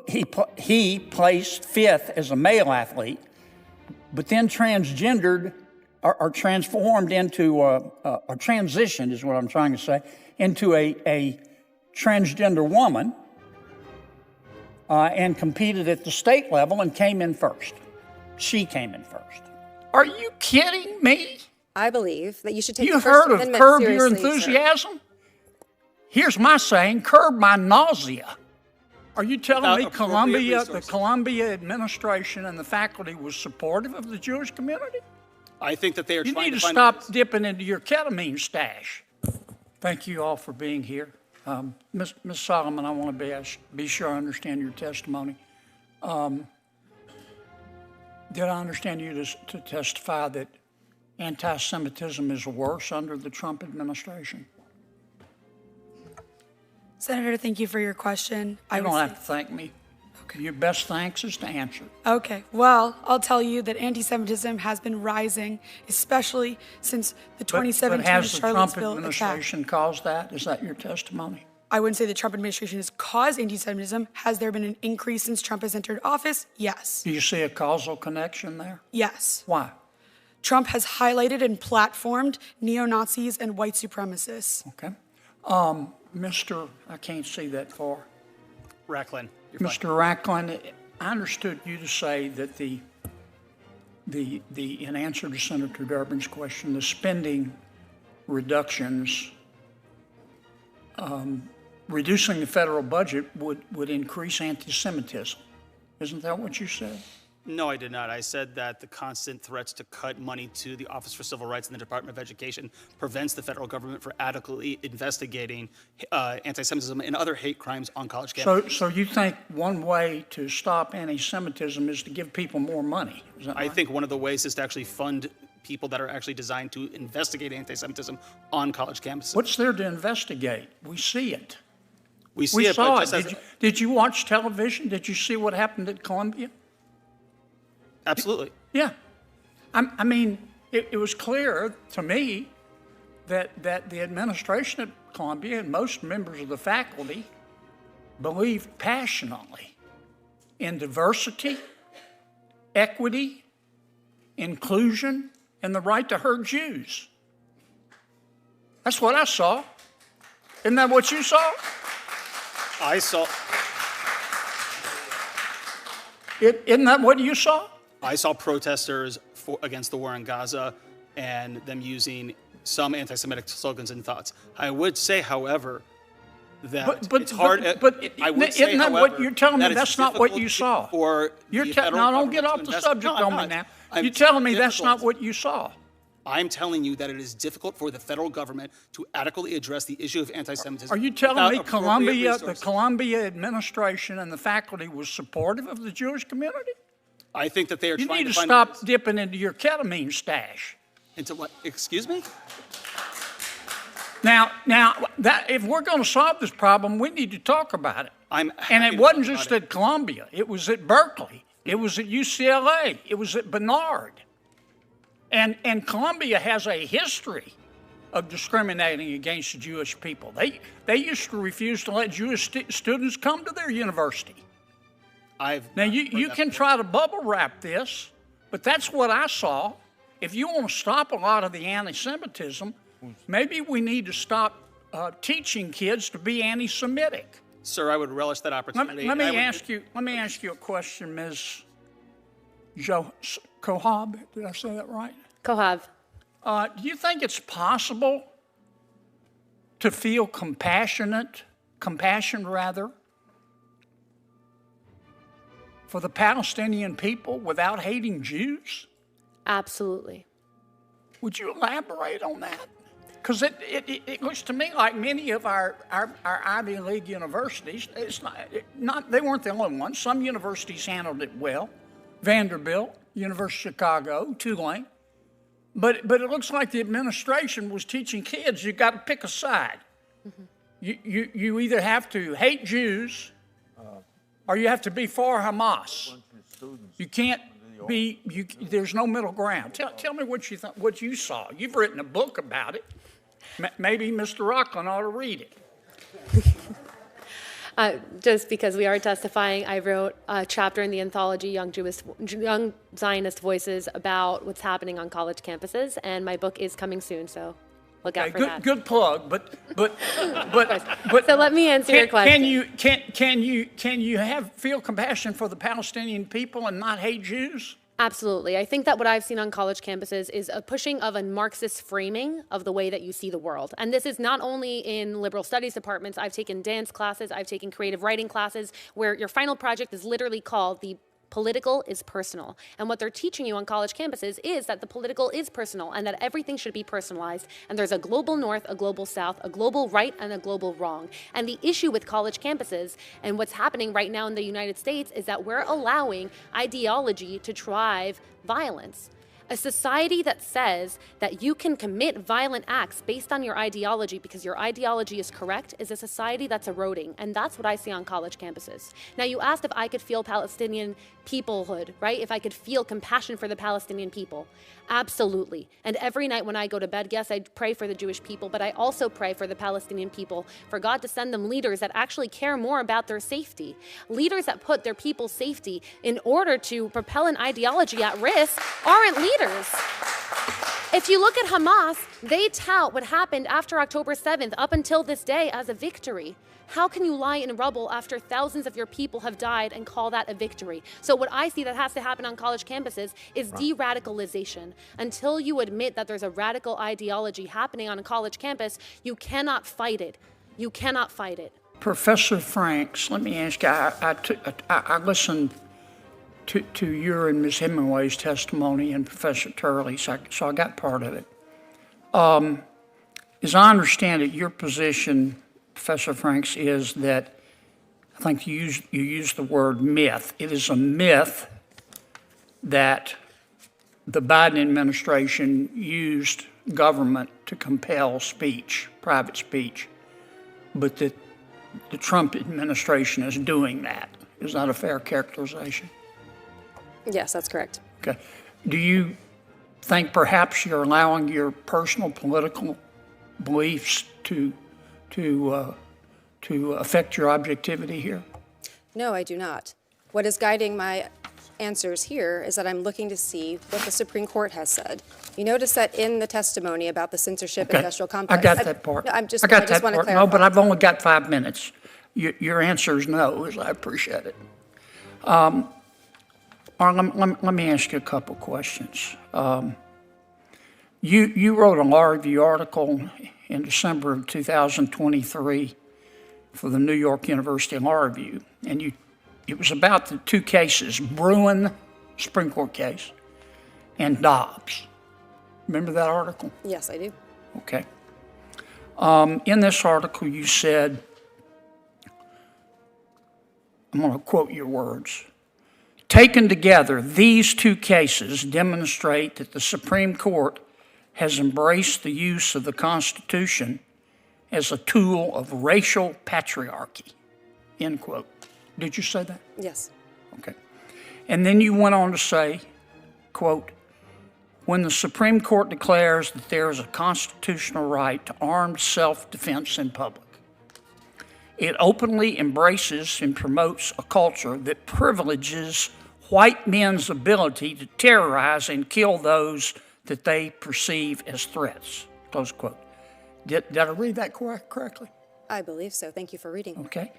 He placed fifth as a male athlete, but then transgendered or transformed into, or transitioned is what I'm trying to say, into a transgender woman and competed at the state level and came in first. She came in first. Are you kidding me? I believe that you should take You the First heard of Amendment curb your seriously, sir. enthusiasm? Here's my saying, curb my nausea. Are you telling me the Columbia administration and the faculty was supportive of the Jewish community? I think that they are You trying need to find... stop dipping into your ketamine stash. Thank you all for being here. Ms. Solomon, I want to be sure I understand your testimony. Did I understand you to testify that anti-Semitism is worse under the Trump administration? Senator, thank you for your question. You don't have to thank me. Okay. Your best thanks is to answer. Okay, well, I'll tell you that anti-Semitism has been rising, especially since the 2017 but has the Trump Charlottesville administration attack. caused that? Is that your testimony? I wouldn't say the Trump administration has caused anti-Semitism. Has there been an increase since Trump has entered office? Yes. Do you see a causal connection there? Yes. Why? Trump has highlighted and platformed neo-Nazis and white supremacists. Okay. I can't see that far. Racklin. Mr. Racklin, I understood you to say that in answer to Senator Durbin's question, the spending reductions, reducing the federal budget would increase anti-Semitism. Isn't that what you said? No, I did not. I said that the constant threats to cut money to the Office for Civil Rights and the Department of Education prevents the federal government from adequately investigating anti-Semitism and other hate crimes on college campuses. So you think one way to stop anti-Semitism is to give people more money? Is that right? I think one of the ways is to actually fund people that are actually designed to investigate anti-Semitism on college campuses. What's there to investigate? We see it. We We it, saw but it. just Did you watch television? Did you see what happened at Columbia? absolutely. Yeah. I mean, it was clear to me that the administration at Columbia and most members of the faculty believed passionately in diversity, equity, inclusion, and the right to hurt Jews. That's what I saw. Isn't that what you saw? I saw Isn't that what you saw? protesters against the war in Gaza and them using some anti-Semitic slogans and thoughts. I would say, however, that it's hard. I would say, isn't that however, what you're telling me? that it's That's not what you difficult saw. For You're the federal now don't get government off to the invest- subject No, on I'm me not. now. I'm You're telling me difficult. that's not what you saw. I'm telling you that it is difficult for the federal government to adequately address the issue of anti-Semitism. Are you telling without me appropriate the resources. Columbia administration and the faculty was supportive of the Jewish community? I think that they are You trying need to to find stop dipping into your ketamine stash. into what? Excuse me? Now, that if we're going to solve this problem, we need to talk about it. I'm And happy it to wasn't talk just about at Columbia. It was at Berkeley. It was at UCLA. It was at Barnard. And Columbia has a history of discriminating against Jewish people. They used to refuse to let Jewish students come to their university. Now, you can try to bubble wrap this, but that's what I saw. If you want to stop a lot of the anti-Semitism, maybe we need to stop teaching kids to be anti-Semitic. Sir, I would relish that opportunity. Let me ask you a question, Ms. Kohab. Did I say that right? Kohav. Do you think it's possible to feel compassion for the Palestinian people without hating Jews? Absolutely. Would you elaborate on that? Because it looks to me like many of our Ivy League universities, they weren't the only ones. Some universities handled it well. Vanderbilt, University of Chicago, Tulane. But it looks like the administration was teaching kids you got to pick a side. Mm-hmm. You either have to hate Jews or you have to be for Hamas. You can't be. There's no middle ground. Tell me what you saw. You've written a book about it. Maybe Mr. Rocklin ought to read it. Just because we are testifying, I wrote a chapter in the anthology Young Zionist Voices about what's happening on college campuses, and my book is coming soon, so look out for that. Good plug, but So let me answer your question. Can you feel compassion for the Palestinian people and not hate Jews? Absolutely. I think that what I've seen on college campuses is a pushing of a Marxist framing of the way that you see the world. And this is not only in liberal studies departments. I've taken dance classes, I've taken creative writing classes, where your final project is literally called The Political is Personal. And what they're teaching you on college campuses is that the political is personal and that everything should be personalized. And there's a global north, a global south, a global right, and a global wrong. And the issue with college campuses and what's happening right now in the United States is that we're allowing ideology to drive violence. A society that says that you can commit violent acts based on your ideology because your ideology is correct is a society that's eroding. And that's what I see on college campuses. Now, you asked if I could feel Palestinian peoplehood, right? If I could feel compassion for the Palestinian people. Absolutely. And every night when I go to bed, yes, I pray for the Jewish people, but I also pray for the Palestinian people, for God to send them leaders that actually care more about their safety. Leaders that put their people's safety in order to propel an ideology at risk aren't leaders. If you look at Hamas, they tout what happened after October 7th up until this day as a victory. How can you lie in rubble after thousands of your people have died and call that a victory? So what I see that has to happen on college campuses is de-radicalization. Until you admit that there's a radical ideology happening on a college campus, you cannot fight it. You cannot fight it. Professor Franks, let me ask you, I listened to your and Ms. Hemingway's testimony and Professor Turley's, so I got part of it. As I understand it, your position, Professor Franks, is that, I think you used the word myth. It is a myth that the Biden administration used government to compel speech, private speech, but that the Trump administration is doing that. Is that a fair characterization? Yes, that's correct. Okay. Do you think perhaps you're allowing your personal political beliefs to affect your objectivity here? No, I do not. What is guiding my answers here is that I'm looking to see what the Supreme Court has said. You notice that in the testimony about the Censorship Industrial Complex. I got that part. No, I just that want to part. clarify. No, but I've only got 5 minutes. Your answer is no, as I appreciate it. Let me ask you a couple questions. You wrote a law review article in December of 2023 for the New York University Law Review, and it was about the two cases, Bruin, Supreme Court case, and Dobbs. Remember that article? Yes, I do. Okay. In this article, you said, I'm going to quote your words, "Taken together, these two cases demonstrate that the Supreme Court has embraced the use of the Constitution as a tool of racial patriarchy," end quote. Did you say that? Yes. Okay. And then you went on to say, quote, "When the Supreme Court declares that there is a constitutional right to armed self-defense in public, it openly embraces and promotes a culture that privileges white men's ability to terrorize and kill those that they perceive as threats," close quote. Did I read that correctly? I believe so. Thank you for reading. Okay.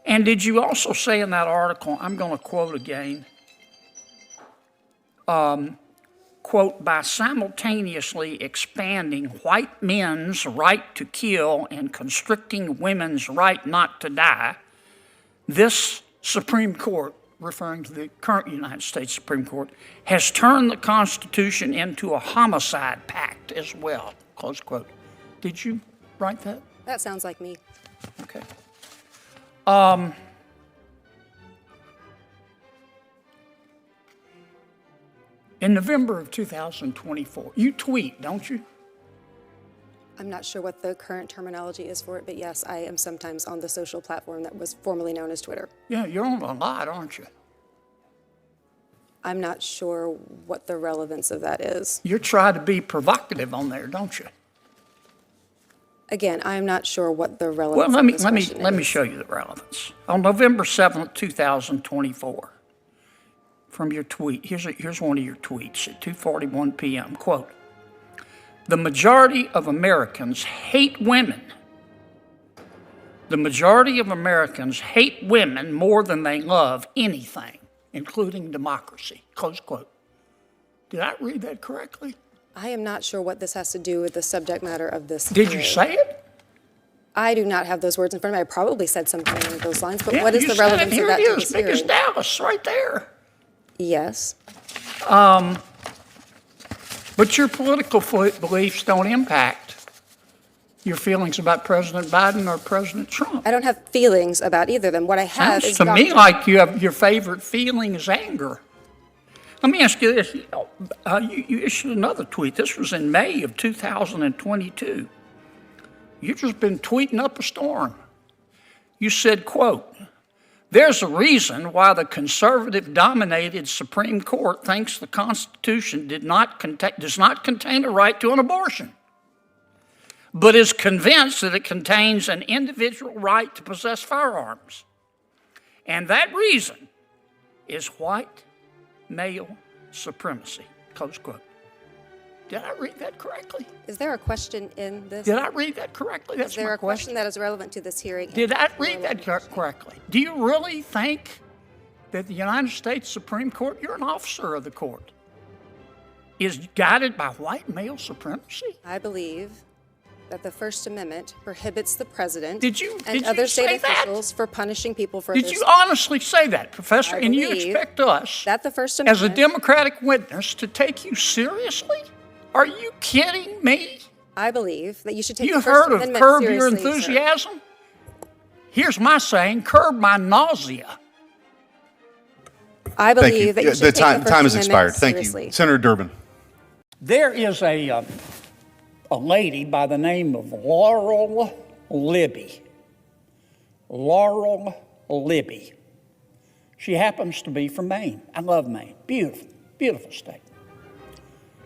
And did you also say in that article, I'm going to quote again, quote, "by simultaneously expanding white men's right to kill and constricting women's right not to die, this Supreme Court," referring to the current United States Supreme Court, "has turned the Constitution into a homicide pact as well," close quote. Did you write that? That sounds like me. Okay. In November of 2024, you tweet, don't you? I'm not sure what the current terminology is for it, but yes, I am sometimes on the social platform that was formerly known as Twitter. Yeah, you're on a lot, aren't you? I'm not sure what the relevance of that is. You try to be provocative on there, don't you? Again, I'm not sure what the relevance Well, of this question let me is. show you the relevance. On November 7th, 2024, from your tweet, here's one of your tweets at 2:41 p.m. Quote, "The majority of Americans hate women. The majority of Americans hate women more than they love anything, including democracy." Close quote. Did I read that correctly? I am not sure what this has to do with the subject matter of this Did you hearing. say it? I do not have those words in front of me. I probably said something along those lines, but Yeah, what is you the said it. relevance of Here that it to is, this big as hearing? Dallas, right there. Yes. But your political beliefs don't impact your feelings about President Biden or President Trump. I don't have feelings about either of them. What I have Sounds is to me doctrine. like you have your favorite feeling is anger. Let me ask you this. You issued another tweet. This was in May of 2022. You've just been tweeting up a storm. You said, quote, "There's a reason why the conservative-dominated Supreme Court thinks the Constitution does not contain a right to an abortion, but is convinced that it contains an individual right to possess firearms. And that reason is white male supremacy." Close quote. Did I read that correctly? Is there a question in this? Did I read that correctly? That's Is there my a question that is relevant to this hearing? Did I read that correctly? Do you really think that the United States Supreme Court, you're an officer of the court, is guided by white male supremacy? I believe that the First Amendment prohibits the president Did you and other say state that? officials for punishing people for Did their you honestly say that, Professor? I And you believe expect us, that the First as a Amendment, Democratic witness, to take you seriously? Are you kidding me? I believe that you should take You the First heard of Amendment curb your seriously, sir. enthusiasm? Here's my saying, curb my nausea. I Thank you. believe that you Yeah, should take the First time has Amendment expired. Thank seriously. you. Senator Durbin. There is a lady by the name of Laurel Libby. Laurel Libby. She happens to be from Maine. I love Maine. Beautiful, beautiful state.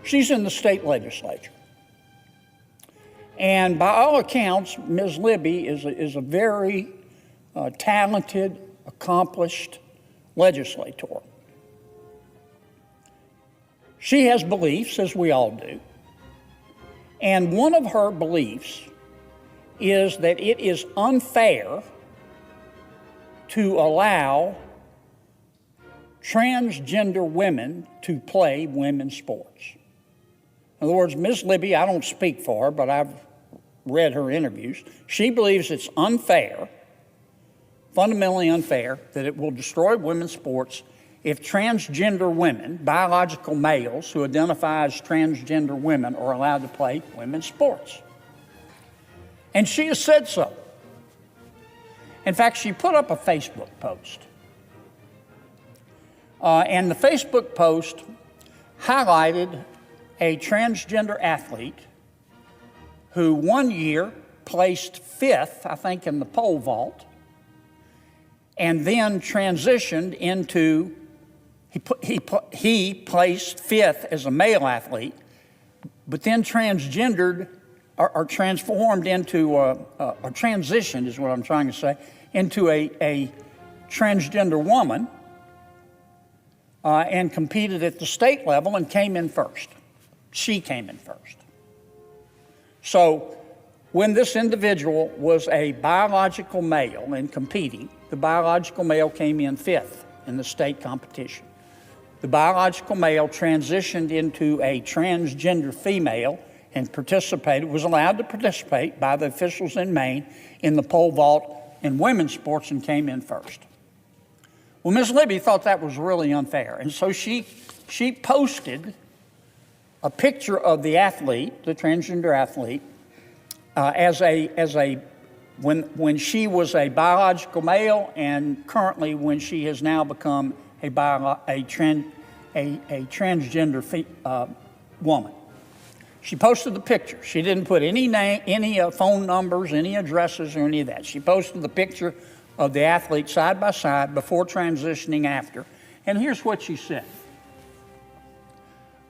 She's in the state legislature. And by all accounts, Ms. Libby is a very talented, accomplished legislator. She has beliefs, as we all do. And one of her beliefs is that it is unfair to allow transgender women to play women's sports. In other words, Ms. Libby, I don't speak for her, but I've read her interviews. She believes it's unfair, fundamentally unfair, that it will destroy women's sports if transgender women, biological males who identify as transgender women, are allowed to play women's sports. And she has said so. In fact, she put up a Facebook post. And the Facebook post highlighted a transgender athlete who one year placed fifth, I think, in the pole vault, and then transitioned into, he placed fifth as a male athlete, but then transgendered or transformed into, or transitioned is what I'm trying to say, into a transgender woman and competed at the state level and came in first. She came in first. So when this individual was a biological male and competing, the biological male came in fifth in the state competition. The biological male transitioned into a transgender female and was allowed to participate by the officials in Maine in the pole vault in women's sports and came in first. Well, Ms. Libby thought that was really unfair, and so she posted a picture of the athlete, the transgender athlete, when she was a biological male, and currently when she has now become a transgender woman. She posted the picture. She didn't put any name, any phone numbers, any addresses, or any of that. She posted the picture of the athlete side by side before transitioning after. And here's what she said.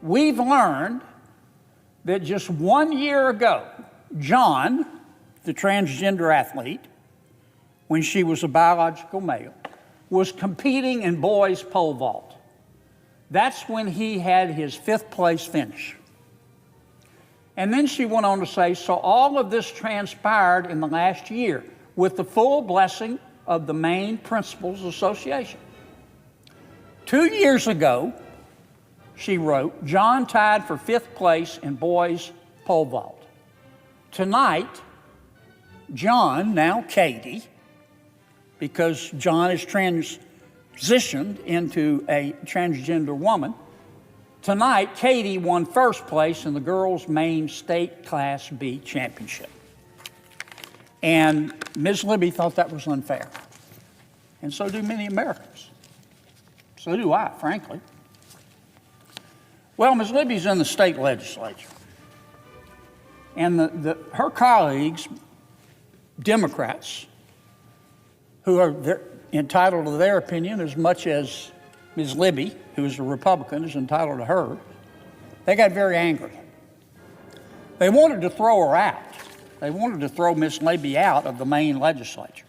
"We've learned that just 1 year ago, John, the transgender athlete, when she was a biological male, was competing in boys pole vault. That's when he had his 5th place finish. And then she went on to say, so all of this transpired in the last year with the full blessing of the Maine Principals Association. 2 years ago, she wrote, John tied for 5th place in boys pole vault. Tonight, John, now Katie, because John is transitioned into a transgender woman, tonight Katie won 1st place in the girls' Maine State Class B championship. And Ms. Libby thought that was unfair. And so do many Americans. So do I, frankly. Well, Ms. Libby's in the state legislature. And her colleagues, Democrats, who are entitled to their opinion as much as Ms. Libby, who is a Republican, is entitled to hers, they got very angry. They wanted to throw her out. They wanted to throw Ms. Libby out of the Maine legislature.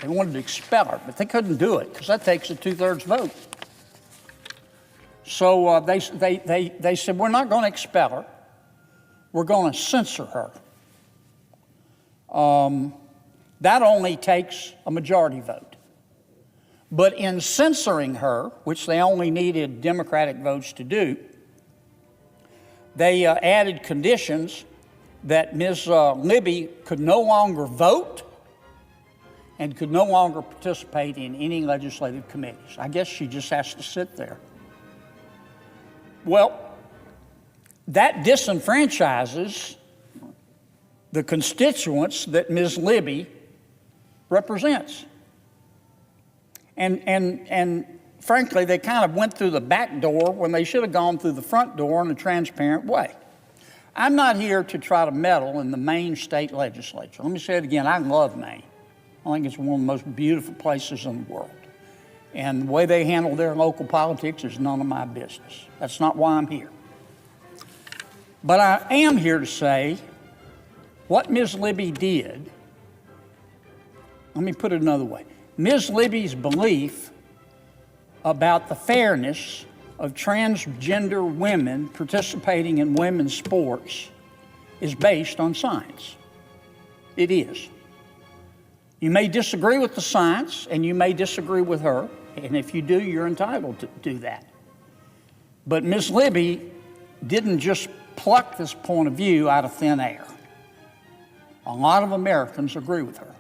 They wanted to expel her, but they couldn't do it because that takes a 2/3 vote. So they said, we're not going to expel her. We're going to censor her. That only takes a majority vote. But in censoring her, which they only needed Democratic votes to do, they added conditions that Ms. Libby could no longer vote and could no longer participate in any legislative committees. I guess she just has to sit there. Well, that disenfranchises the constituents that Ms. Libby represents. And frankly, they kind of went through the back door when they should have gone through the front door in a transparent way. I'm not here to try to meddle in the Maine state legislature. Let me say it again, I love Maine. I think it's one of the most beautiful places in the world. And the way they handle their local politics is none of my business. That's not why I'm here. But I am here to say what Ms. Libby did. Let me put it another way. Ms. Libby's belief about the fairness of transgender women participating in women's sports is based on science. It is. You may disagree with the science, and you may disagree with her, and if you do, you're entitled to do that. But Ms. Libby didn't just pluck this point of view out of thin air. A lot of Americans agree with her.